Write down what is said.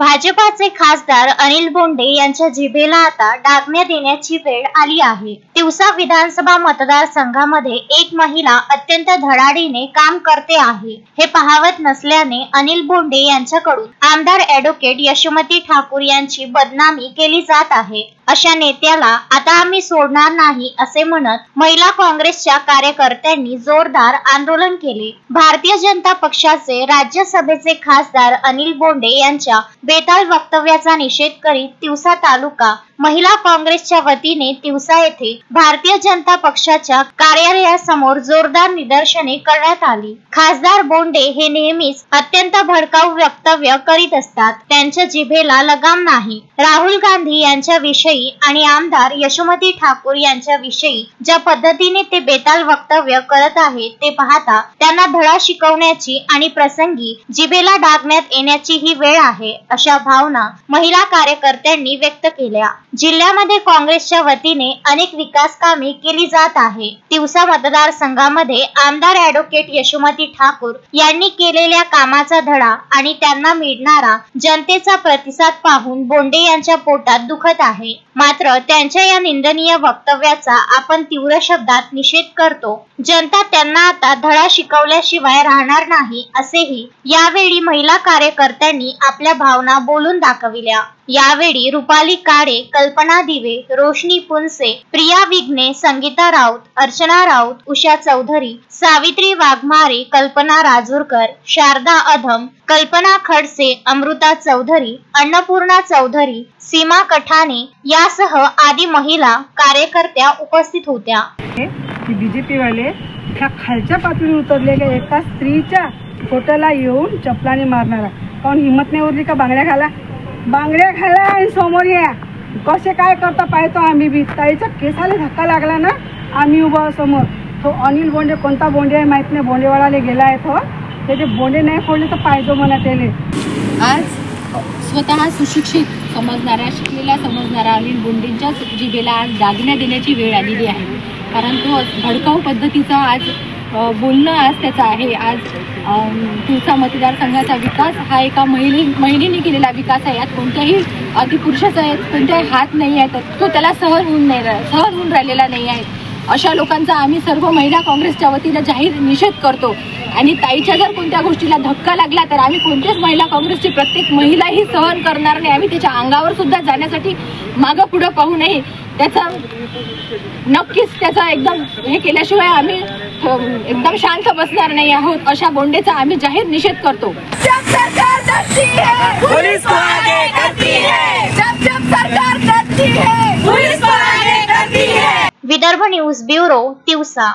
भाजपाचे खासदार अनिल बोंडे यांच्या जिभेला आता डागण्या देण्याची वेळ आली आहे। तिवसा विधानसभा मतदारसंघामध्ये एक महिला अत्यंत धडाडीने काम करते आहे हे पाहवत नसल्याने अनिल बोंडे यांच्याकडून आमदार ॲडव्होकेट यशोमती ठाकूर यांची बदनामी केली जात आहे। अशा नेत्याला आता आम्ही सोडणार नाही असे म्हणत महिला काँग्रेसच्या कार्यकर्त्यांनी जोरदार आंदोलन केले। भारतीय जनता पक्षाचे राज्यसभेचे खासदार अनिल बोंडे यांच्या बेताल वक्तव्याचा निषेध करीत तिवसा तालुका महिला काँग्रेसच्या वतीने तिवसा येथे भारतीय जनता पक्षाच्या कार्यालयासमोर जोरदार निदर्शने करण्यात आली। खासदार बोंडे हे नेहमीच अत्यंत भडकाऊ वक्तव्य करीत असतात, त्यांच्या जिभेला लगाम नाही। राहुल गांधी यांच्या विषयी आणि आमदार यशोमती ठाकूर यांच्या विषयी ज्या पद्धतीने ते बेताल वक्तव्य करत आहेत ते पाहता त्यांना धडा शिकवण्याची आणि प्रसंगी जिभेला डागण्यात येण्याची ही वेळ आहे, अशा भावना महिला कार्यकर्त्यांनी व्यक्त केल्या। जिल्ह्यामध्ये काँग्रेसच्या वतीने अनेक विकास कामे केली जात आहे। तिवसा मतदारसंघामध्ये आमदार ॲडव्होकेट यशोमती ठाकूर यांनी केलेल्या कामाचा धडा आणि त्यांना मिळणारा जनतेचा प्रतिसाद पाहून बोंडे यांच्या पोटात दुखत आहे। मात्र त्यांच्या या निंदनीय वक्तव्याचा आपण तीव्र शब्दात निषेध करतो। जनता त्यांना आता धडा शिकवल्याशिवाय राहणार नाही असेही यावेळी महिला कार्यकर्त्यांनी आपल्या भावना बोलून दाखविल्या। यावेळी रुपाली काळे, कल्पना दिवे, रोशनी पुनसे, प्रिया विघ्ने, संगीता राऊत, अर्चना राऊत, उषा चौधरी, सावित्री वाघमारे, कल्पना राजूरकर, शारदा अधम, कल्पना खडसे, अमृता चौधरी, अन्नपूर्णा चौधरी, सीमा कठाने यासह आदी महिला कार्यकर्त्या उपस्थित होत्या। बीजेपी वाले ह्या खालच्या पातळीवर उतरलेल्या एका स्त्रीच्या पोटाला येऊन चपलाने मारणारा कोण हिम्मत नाही उरली का बांगड्या खाला आणि समोर या कसे काय करता पाहतो आम्ही बी। ताईच्या केसाला धक्का लागला ना आम्ही उभा समोर। तो अनिल बोंडे कोणता बोंडे आहे माहित नाही, बोंडेवाडाला गेला आहे तो, त्याचे बोंडे नाही फोडले तर पाहिजे म्हणा त्याले। आज स्वतः सुशिक्षित समजणाऱ्या शिकलेल्या समजणाऱ्या अनिल बोंडेंच्या जिभेला आज डागण्या देण्याची वेळ आलेली आहे, कारण तो भडकाऊ पद्धतीचा आज बोलणं आज त्याचा आहे। आज तिवसा मतदारसंघाचा विकास हा एका महिलेने केलेला विकास आहे, यात कोणत्याही अधिपुरुषाचा कोणत्याही हात नाही आहे, तो त्याला सहन होऊन राहिलेला नाही आहे। अशा लोकांचा आम्ही सर्व महिला काँग्रेसच्या वतीने जाहीर निषेध करतो आणि ताईच्या जर कोणत्या गोष्टीला धक्का लागला तर आम्ही कोणत्याच महिला काँग्रेसची प्रत्येक महिलाही सहन करणार नाही। आम्ही त्याच्या अंगावर सुद्धा जाण्यासाठी मागं पुढं पाहू नये, त्याचा नक्कीच त्याचा एकदम हे केल्याशिवाय आम्ही एकदम शांत बसणार नाही आहोत। अशा बोंडेचा आम्ही जाहीर निषेध करतो। जब सरकार करती है पुलिस को आगे करती है, जब सरकार करती है पुलिस को आगे करती है। Vidarbha news bureau, Tiwasa.